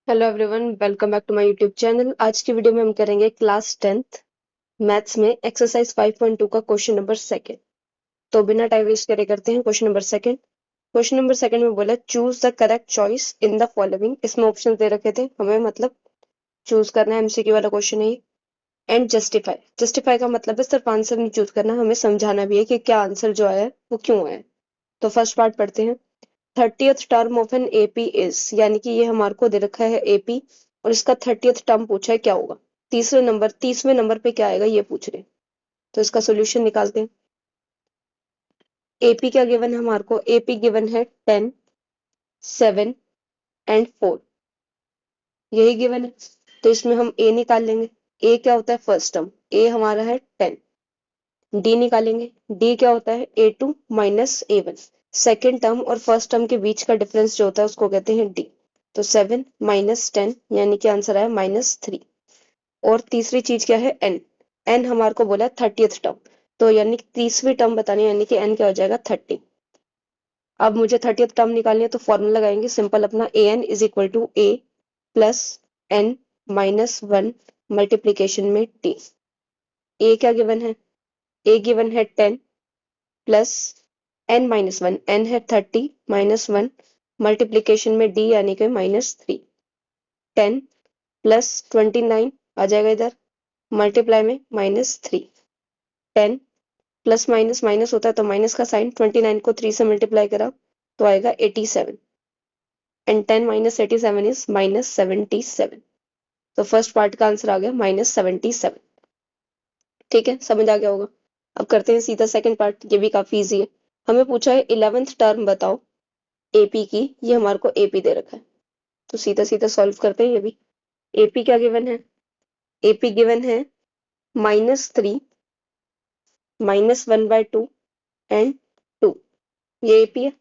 Hello everyone, welcome back to my YouTube channel. आज की video में हम करेंगे क्लास 10th मैथ्स में एक्सरसाइज 5.2 का क्वेश्चन नंबर सेकंड। तो बिना टाइम वेस्ट करे करते हैं question number second. Question number second में बोला choose the correct choice in the following. इसमें ऑप्शन दे रखे थे, हमें मतलब चूज करना है। एमसीक्यू वाला क्वेश्चन है ये। एंड जस्टिफाई, जस्टिफाई का मतलब है सिर्फ आंसर नहीं चूज करना, हमें समझाना भी है कि क्या आंसर जो आया है वो क्यों आया है। तो फर्स्ट पार्ट पढ़ते हैं। 30th term of an AP is, यानी कि ये हमारे को दे रखा है एपी और इसका 30th टर्म पूछा है क्या होगा। 30वें नंबर पे क्या आएगा ये पूछ रहे हैं। तो इसका सोल्यूशन निकालते हैं। एपी क्या गिवन है हमारे को? एपी गिवन है 10, 7 एंड 4, यही गिवन है। तो इसमें हम ए निकाल लेंगे। ए क्या होता है? First term. ए हमारा है 10। डी निकालेंगे। डी क्या होता है? A2 minus A1। Second term और फर्स्ट टर्म के बीच का डिफरेंस जो होता है उसको कहते हैं डी। तो 7 माइनस 10, यानी कि आंसर आया -3। और तीसरी चीज क्या है? एन। एन हमारे को बोला 30th टर्म, तो यानी कि तीसरी टर्म बतानी है, यानी कि एन क्या हो जाएगा? 30। अब मुझे 30th टर्म निकालनी है, तो फॉर्मूला लगाएंगे सिंपल अपना। A n is equal to a plus n minus 1 multiplication में टी। ए क्या गिवन है? ए गिवन है 10 प्लस n-1, n है 30 -1 मल्टीप्लीकेशन में d यानी कि -3। 10 प्लस 29 आ जाएगा इधर, मल्टीप्लाई में -3। 10 प्लस माइनस माइनस होता है तो माइनस का साइन, 29 को 3 से मल्टीप्लाई करा तो आएगा 87। And 10 minus 87 is -77। तो फर्स्ट पार्ट का आंसर आ गया -77। ठीक है, समझ आ गया होगा। अब करते हैं सीधा सेकंड पार्ट, ये भी काफी इजी है। हमें पूछा है 11th टर्म बताओ एपी की। ये हमारे को एपी दे रखा है, तो सीधा सीधा सॉल्व करते हैं ये भी। एपी क्या गिवन है? एपी गिवन है -3 -1/2 एंड 2। ये एपी है।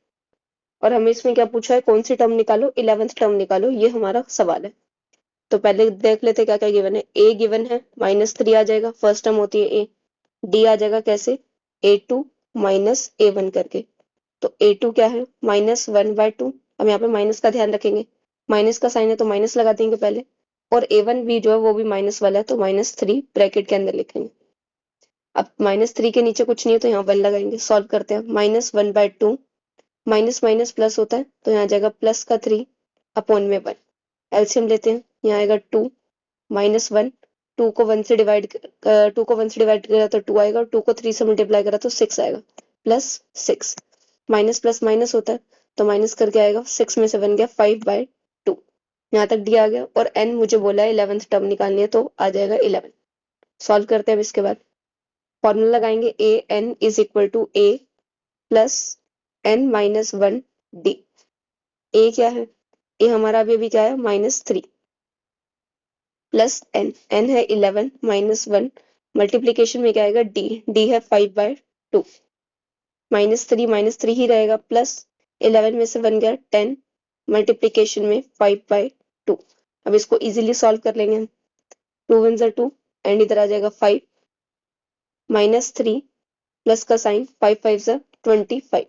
और हमें इसमें क्या पूछा है? कौन सी टर्म निकालो? 11th टर्म निकालो, ये हमारा सवाल है। तो पहले देख लेते क्या क्या गिवन है। ए गिवन है -3 आ जाएगा, फर्स्ट टर्म होती है ए। डी आ जाएगा कैसे? A2 माइनस A1 करके। तो A2 क्या है? -1/2। अब यहाँ पे माइनस का ध्यान रखेंगे, माइनस का साइन है तो माइनस लगा देंगे पहले। और A1 भी जो है वो भी माइनस वाला है, तो -3 ब्रैकेट के अंदर लिखेंगे। अब -3 के नीचे कुछ नहीं है तो यहाँ 1 लगाएंगे। सॉल्व करते हैं। -1/2, माइनस माइनस प्लस होता है तो यहाँ जाएगा प्लस का 3 अपॉन में 1। एलसीएम लेते हैं, यहाँ आएगा 2 -1। 2 को 1 से डिवाइड 2 को 1 से डिवाइड करा तो 2 आएगा, 2 को 3 से मल्टीप्लाई करा तो 6 आएगा, +6। माइनस प्लस माइनस होता है तो माइनस करके आएगा, 6 में से बन गया 5/2। यहाँ तक डी आ गया। और एन मुझे बोला है 11th टर्म निकालनी है, तो आ जाएगा 11। सॉल्व करते हैं अब इसके बाद। फॉर्मूला लगाएंगे। A n is equal to a plus n-1 d. A क्या है? ए हमारा अभी क्या है? -3 प्लस एन। एन है 11 -1 मल्टीप्लीकेशन में क्या आएगा? डी। डी है 5/2। -3 ही रहेगा, प्लस 11 में से बन गया 10 मल्टीप्लीकेशन में 5/2। अब इसको इजीली सॉल्व कर लेंगे हम। 2 1 ज़ा 2 एंड इधर आ जाएगा 5 -3 प्लस का साइन, 5 5 ज़ा 25।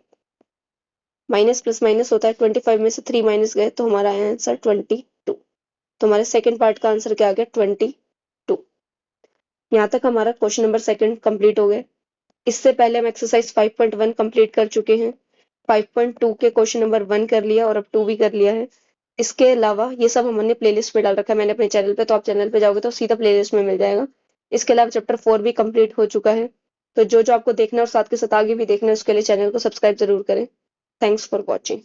माइनस प्लस माइनस होता है, 25 में से 3 माइनस गए तो हमारा आया आंसर 22। तो हमारे सेकंड पार्ट का आंसर क्या आ गया? 22। यहाँ तक हमारा क्वेश्चन नंबर सेकंड कंप्लीट हो गया। इससे पहले हम एक्सरसाइज 5.1 कंप्लीट कर चुके हैं। 5.2 के क्वेश्चन नंबर 1 कर लिया और अब 2 भी कर लिया है। इसके अलावा ये सब हमने प्लेलिस्ट में डाल रखा है मैंने अपने चैनल पे, तो आप चैनल पे जाओगे तो सीधा प्लेलिस्ट में मिल जाएगा। इसके अलावा चैप्टर 4 भी कंप्लीट हो चुका है। तो जो जो आपको देखना है और साथ के साथ आगे भी देखना है, उसके लिए चैनल को सब्सक्राइब जरूर करें। Thanks for watching.